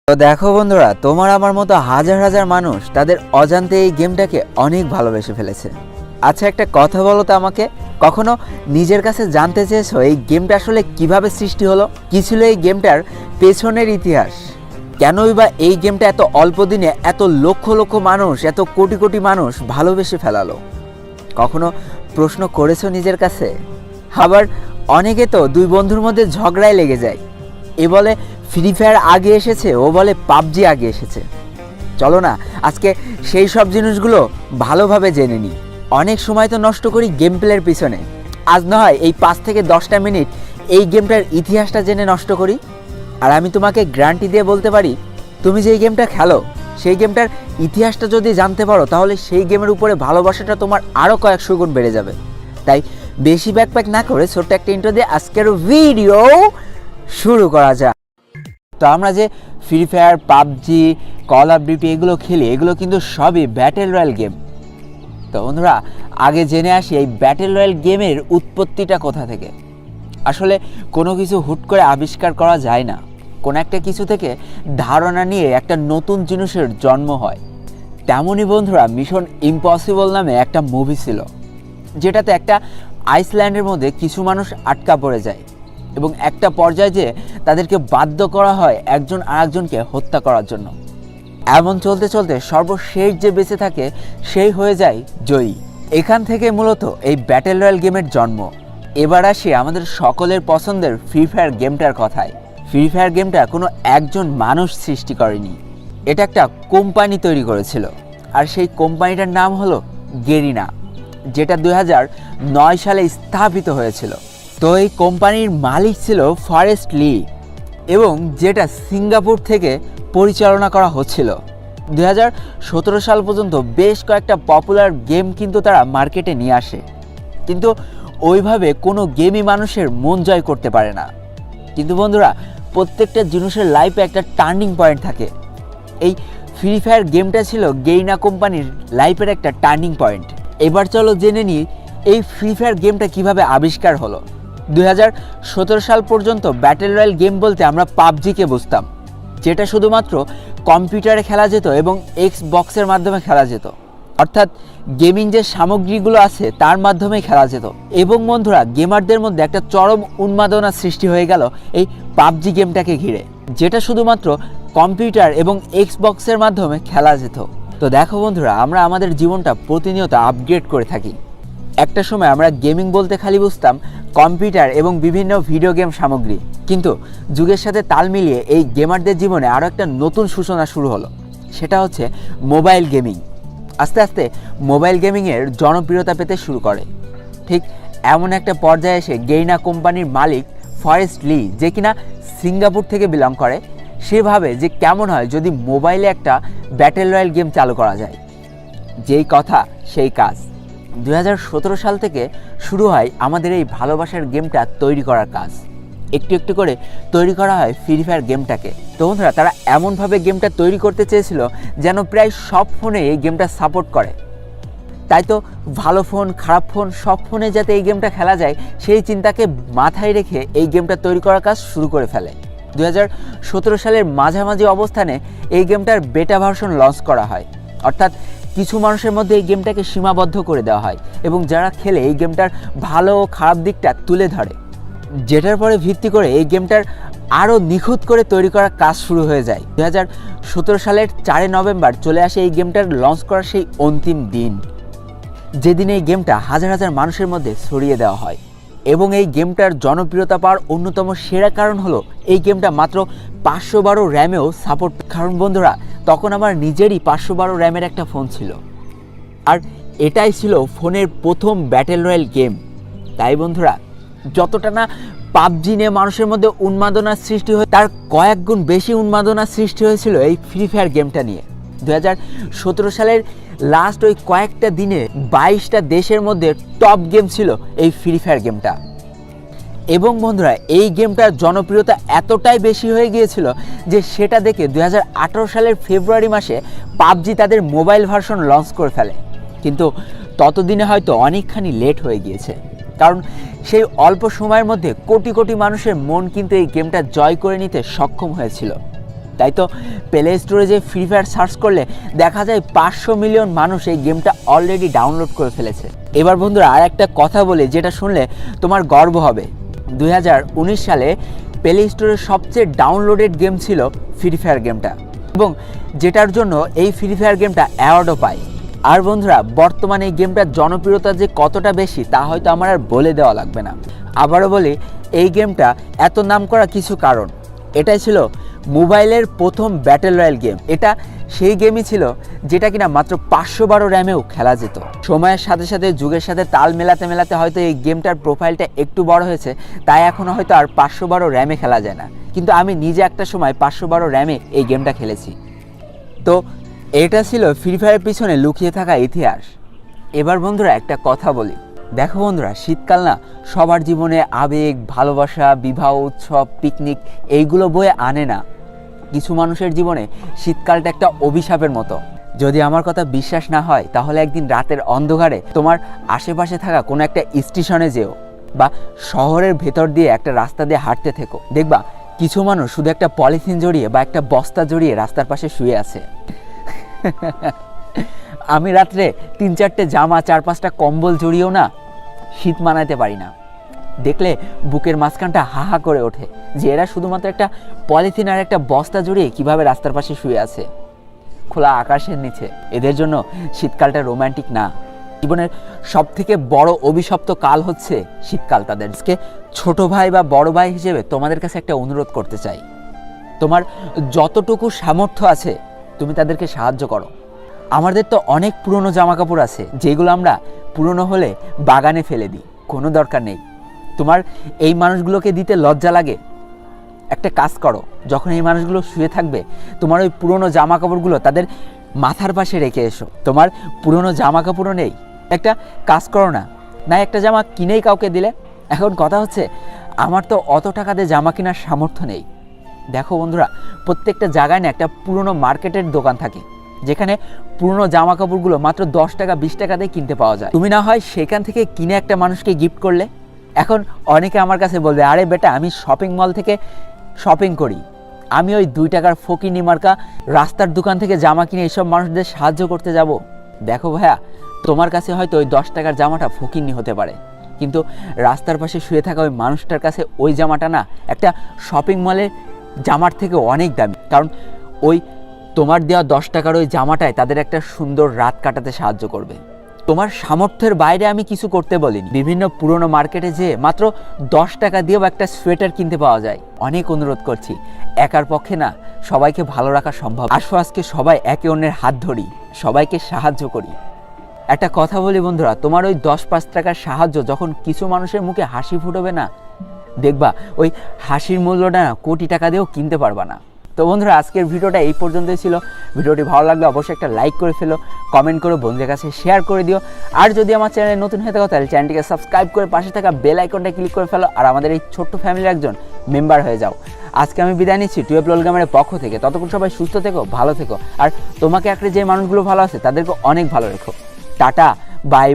তো দেখো বন্ধুরা, তোমার আমার মতো হাজার হাজার মানুষ তাদের অজান্তে এই গেমটাকে অনেক ভালোবেসে ফেলেছে। আচ্ছা, একটা কথা বলো তো আমাকে, কখনো নিজের কাছে জানতে চেয়েছো এই গেমটা আসলে কিভাবে সৃষ্টি হলো? কি ছিল এই গেমটার পেছনের ইতিহাস? কেনই বা এই গেমটা এত অল্প দিনে এত লক্ষ লক্ষ মানুষ, এত কোটি কোটি মানুষ ভালোবেসে ফেলালো? কখনো প্রশ্ন করেছো নিজের কাছে? আবার অনেকে তো দুই বন্ধুর মধ্যে ঝগড়ায় লেগে যায়, এ বলে ফ্রি ফায়ার আগে এসেছে, ও বলে পাবজি আগে এসেছে। চলো না আজকে সেই সব জিনিসগুলো ভালোভাবে জেনে নিই। অনেক সময় তো নষ্ট করি গেম প্লের পিছনে, আজ না হয় এই 5 থেকে 10টা মিনিট এই গেমটার ইতিহাসটা জেনে নষ্ট করি। আর আমি তোমাকে গ্যারান্টি দিয়ে বলতে পারি, তুমি যে এই গেমটা খেলো সেই গেমটার ইতিহাসটা যদি জানতে পারো, তাহলে সেই গেমের উপরে ভালোবাসাটা তোমার আরও কয়েকশো গুণ বেড়ে যাবে। তাই বেশি ব্যাকপ্যাক না করে ছোট্ট একটা ইন্ট্রো দিয়ে আজকের ভিডিও শুরু করা যাক। তো আমরা যে free fire, PUBG, call of duty এগুলো খেলি, এগুলো কিন্তু সবই ব্যাটেল রয়্যাল গেম। তো বন্ধুরা, আগে জেনে আসি এই ব্যাটেল রয়্যাল গেমের উৎপত্তিটা কোথা থেকে। আসলে কোনো কিছু হুট করে আবিষ্কার করা যায় না, কোনো একটা কিছু থেকে ধারণা নিয়ে একটা নতুন জিনিসের জন্ম হয়। তেমনই বন্ধুরা, মিশন ইম্পসিবল নামে একটা মুভি ছিল, যেটাতে একটা আইসল্যান্ডের মধ্যে কিছু মানুষ আটকা পড়ে যায় এবং একটা পর্যায়ে যে তাদেরকে বাধ্য করা হয় একজন আরেকজনকে হত্যা করার জন্য। এমন চলতে চলতে সর্বশেষ যে বেঁচে থাকে সেই হয়ে যায় জয়ী। এখান থেকে মূলত এই ব্যাটেল রয়্যাল গেমের জন্ম। এবার আসি আমাদের সকলের পছন্দের ফ্রি ফায়ার গেমটার কথায়। ফ্রি ফায়ার গেমটা কোনো একজন মানুষ সৃষ্টি করেনি, এটা একটা কোম্পানি তৈরি করেছিল। আর সেই কোম্পানিটার নাম হলো গেরিনা, যেটা 2009 সালে স্থাপিত হয়েছিল। তো এই কোম্পানির মালিক ছিল ফরেস্ট লি, এবং যেটা সিঙ্গাপুর থেকে পরিচালনা করা হচ্ছিল। 2017 সাল পর্যন্ত বেশ কয়েকটা পপুলার গেম কিন্তু তারা মার্কেটে নিয়ে আসে, কিন্তু ওইভাবে কোনো গেমই মানুষের মন জয় করতে পারে না। কিন্তু বন্ধুরা, প্রত্যেকটা জিনিসের লাইফে একটা টার্নিং পয়েন্ট থাকে। এই ফ্রি ফায়ার গেমটা ছিল গেরিনা কোম্পানির লাইফের একটা টার্নিং পয়েন্ট। এবার চলো জেনে নিই এই ফ্রি ফায়ার গেমটা কিভাবে আবিষ্কার হলো। 2017 সাল পর্যন্ত ব্যাটেল রয়্যাল গেম বলতে আমরা পাবজিকে বুঝতাম, যেটা শুধুমাত্র কম্পিউটারে খেলা যেত এবং এক্সবক্সের মাধ্যমে খেলা যেত, অর্থাৎ গেমিং যে সামগ্রীগুলো আছে তার মাধ্যমে খেলা যেত। এবং বন্ধুরা, গেমারদের মধ্যে একটা চরম উন্মাদনা সৃষ্টি হয়ে গেল এই পাবজি গেমটাকে ঘিরে, যেটা শুধুমাত্র কম্পিউটার এবং এক্সবক্সের মাধ্যমে খেলা যেত। তো দেখো বন্ধুরা, আমরা আমাদের জীবনটা প্রতিনিয়ত আপগ্রেড করে থাকি। একটা সময় আমরা গেমিং বলতে খালি বুঝতাম কম্পিউটার এবং বিভিন্ন ভিডিও গেম সামগ্রী, কিন্তু যুগের সাথে তাল মিলিয়ে এই গেমারদের জীবনে আরও একটা নতুন সূচনা শুরু হলো, সেটা হচ্ছে মোবাইল গেমিং। আস্তে আস্তে মোবাইল গেমিংয়ের জনপ্রিয়তা পেতে শুরু করে। ঠিক এমন একটা পর্যায়ে এসে গেরিনা কোম্পানির মালিক ফরেস্ট লি, যে কিনা সিঙ্গাপুর থেকে বিলং করে, সে ভাবে যে কেমন হয় যদি মোবাইলে একটা ব্যাটেল রয়্যাল গেম চালু করা যায়। যেই কথা সেই কাজ। 2017 সাল থেকে শুরু হয় আমাদের এই ভালোবাসার গেমটা তৈরি করার কাজ। একটু একটু করে তৈরি করা হয় ফ্রি ফায়ার গেমটাকে। তো বন্ধুরা, তারা এমনভাবে গেমটা তৈরি করতে চেয়েছিল যেন প্রায় সব ফোনে এই গেমটা সাপোর্ট করে। তাই তো ভালো ফোন, খারাপ ফোন, সব ফোনে যাতে এই গেমটা খেলা যায় সেই চিন্তাকে মাথায় রেখে এই গেমটা তৈরি করার কাজ শুরু করে ফেলে। 2017 সালের মাঝামাঝি অবস্থানে এই গেমটার বেটা ভার্সন লঞ্চ করা হয়, অর্থাৎ কিছু মানুষের মধ্যে এই গেমটাকে সীমাবদ্ধ করে দেওয়া হয় এবং যারা খেলে এই গেমটার ভালো ও খারাপ দিকটা তুলে ধরে, যেটার পরে ভিত্তি করে এই গেমটার আরও নিখুঁত করে তৈরি করার কাজ শুরু হয়ে যায়। 2017 সালের 4 নভেম্বর চলে আসে এই গেমটার লঞ্চ করার সেই অন্তিম দিন, যেদিন এই গেমটা হাজার হাজার মানুষের মধ্যে ছড়িয়ে দেওয়া হয়। এবং এই গেমটার জনপ্রিয়তা পাওয়ার অন্যতম সেরা কারণ হলো এই গেমটা মাত্র 512 র্যামেও সাপোর্ট। কারণ বন্ধুরা, তখন আমার নিজেরই 512 র্যামের একটা ফোন ছিল, আর এটাই ছিল ফোনের প্রথম ব্যাটেল রয়্যাল গেম। তাই বন্ধুরা, যতটা না পাবজি নিয়ে মানুষের মধ্যে উন্মাদনা সৃষ্টি হয়, তার কয়েক গুণ বেশি উন্মাদনা সৃষ্টি হয়েছিল এই ফ্রি ফায়ার গেমটা নিয়ে। 2017 সালের লাস্ট ওই কয়েকটা দিনে 22টা দেশের মধ্যে টপ গেম ছিল এই ফ্রি ফায়ার গেমটা। এবং বন্ধুরা, এই গেমটার জনপ্রিয়তা এতটাই বেশি হয়ে গিয়েছিল যে সেটা দেখে 2018 সালের ফেব্রুয়ারি মাসে পাবজি তাদের মোবাইল ভার্সন লঞ্চ করে ফেলে। কিন্তু ততদিনে হয়তো অনেকখানি লেট হয়ে গিয়েছে, কারণ সেই অল্প সময়ের মধ্যে কোটি কোটি মানুষের মন কিন্তু এই গেমটা জয় করে নিতে সক্ষম হয়েছিল। তাই তো প্লে স্টোরে যে ফ্রি ফায়ার সার্চ করলে দেখা যায় 500 মিলিয়ন মানুষ এই গেমটা অলরেডি ডাউনলোড করে ফেলেছে। এবার বন্ধুরা আর একটা কথা বলি যেটা শুনলে তোমার গর্ব হবে। 2019 সালে প্লে স্টোরের সবচেয়ে ডাউনলোডেড গেম ছিল ফ্রি ফায়ার গেমটা, এবং যেটার জন্য এই ফ্রি ফায়ার গেমটা অ্যাওয়ার্ডও পায়। আর বন্ধুরা বর্তমানে এই গেমটার জনপ্রিয়তা যে কতটা বেশি তা হয়তো আমার আর বলে দেওয়া লাগবে না। আবারও বলি, এই গেমটা এত নাম করা কিছু কারণ। এটাই ছিল মোবাইলের প্রথম ব্যাটেল রয়্যাল গেম। এটা সেই গেমই ছিল যেটা কিনা মাত্র 512 র্যামেও খেলা যেত। সময়ের সাথে সাথে যুগের সাথে তাল মেলাতে মেলাতে হয়তো এই গেমটার প্রোফাইলটা একটু বড় হয়েছে, তাই এখনও হয়তো আর 512 র্যামে খেলা যায় না। কিন্তু আমি নিজে একটা সময় 512 র্যামে এই গেমটা খেলেছি। তো এটা ছিল ফ্রি ফায়ারের পিছনে লুকিয়ে থাকা ইতিহাস। এবার বন্ধুরা একটা কথা বলি, দেখো বন্ধুরা, শীতকাল না সবার জীবনে আবেগ, ভালোবাসা, বিবাহ, উৎসব, পিকনিক এইগুলো বয়ে আনে না। কিছু মানুষের জীবনে শীতকালটা একটা অভিশাপের মতো। যদি আমার কথা বিশ্বাস না হয় তাহলে একদিন রাতের অন্ধকারে তোমার আশেপাশে থাকা কোনো একটা স্টেশনে যেও বা শহরের ভেতর দিয়ে একটা রাস্তা দিয়ে হাঁটতে থেকো, দেখবা কিছু মানুষ শুধু একটা পলিথিন জড়িয়ে বা একটা বস্তা জড়িয়ে রাস্তার পাশে শুয়ে আছে। আমি রাত্রে 3-4টে জামা, 4-5টা কম্বল জড়িয়েও না শীত মানাতে পারি না। দেখলে বুকের মাঝখানটা হাহা করে ওঠে যে এরা শুধুমাত্র একটা পলিথিন আর একটা বস্তা জড়িয়ে কিভাবে রাস্তার পাশে শুয়ে আছে খোলা আকাশের নিচে। এদের জন্য শীতকালটা রোম্যান্টিক না। জীবনের সব থেকে বড় অভিশপ্ত কাল হচ্ছে শীতকাল। তাদেরকে ছোট ভাই বা বড় ভাই হিসেবে তোমাদের কাছে একটা অনুরোধ করতে চাই, তোমার যতটুকু সামর্থ্য আছে তুমি তাদেরকে সাহায্য করো। আমাদের তো অনেক পুরনো জামা কাপড় আছে যেগুলো আমরা পুরনো হলে বাগানে ফেলে দিই, কোনো দরকার নেই। তোমার এই মানুষগুলোকে দিতে লজ্জা লাগে? একটা কাজ করো, যখন এই মানুষগুলো শুয়ে থাকবে তোমার ওই পুরনো জামা কাপড়গুলো তাদের মাথার পাশে রেখে এসো। তোমার পুরনো জামা কাপড়ও নেই, একটা কাজ করো না, না একটা জামা কিনেই কাউকে দিলে। এখন কথা হচ্ছে আমার তো অত টাকা দিয়ে জামা কেনার সামর্থ্য নেই। দেখো বন্ধুরা, প্রত্যেকটা জায়গায় না একটা পুরনো মার্কেটের দোকান থাকে যেখানে পুরনো জামা কাপড়গুলো মাত্র 10 টাকা 20 টাকা দিয়ে কিনতে পাওয়া যায়। তুমি না হয় সেখান থেকে কিনে একটা মানুষকে গিফট করলে। এখন অনেকে আমার কাছে বলবে, আরে বেটা আমি শপিং মল থেকে শপিং করি, আমি ওই 2 টাকার ফকিনি মার্কা রাস্তার দোকান থেকে জামা কিনে এইসব মানুষদের সাহায্য করতে যাব। দেখো ভাইয়া, তোমার কাছে হয়তো ওই 10 টাকার জামাটা ফকিনি হতে পারে, কিন্তু রাস্তার পাশে শুয়ে থাকা ওই মানুষটার কাছে ওই জামাটা না একটা শপিং মলের জামার থেকে অনেক দামি। কারণ ওই তোমার দেওয়া 10 টাকার ওই জামাটায় তাদের একটা সুন্দর রাত কাটাতে সাহায্য করবে। তোমার সামর্থ্যের বাইরে আমি কিছু করতে বলিনি। বিভিন্ন পুরনো মার্কেটে যেয়ে মাত্র 10 টাকা দিয়েও একটা সোয়েটার কিনতে পাওয়া যায়। অনেক অনুরোধ করছি, একার পক্ষে না সবাইকে ভালো রাখা সম্ভব। আসো আজকে সবাই একে অন্যের হাত ধরি, সবাইকে সাহায্য করি। একটা কথা বলি বন্ধুরা, তোমার ওই 10-5 টাকার সাহায্য যখন কিছু মানুষের মুখে হাসি ফুটবে না, দেখবা ওই হাসির মূল্যটা না কোটি টাকা দিয়েও কিনতে পারবা না। তো বন্ধুরা, আজকের ভিডিওটা এই পর্যন্তই ছিল। ভিডিওটি ভালো লাগলে অবশ্যই একটা লাইক করে ফেলো, কমেন্ট করে বন্ধুদের কাছে শেয়ার করে দিও। আর যদি আমার চ্যানেলে নতুন হয়ে থাকো তাহলে চ্যানেলটিকে সাবস্ক্রাইব করে পাশে থাকা বেল আইকনটা ক্লিক করে ফেলো আর আমাদের এই ছোট্ট ফ্যামিলির একজন মেম্বার হয়ে যাও। আজকে আমি বিদায় নিচ্ছি 12 LOL Gamer-এর পক্ষ থেকে। ততক্ষণ সবাই সুস্থ থেকো, ভালো থেকো, আর তোমাকে একটা যে মানুষগুলো ভালো আছে তাদেরকে অনেক ভালো রেখো। Tata, by.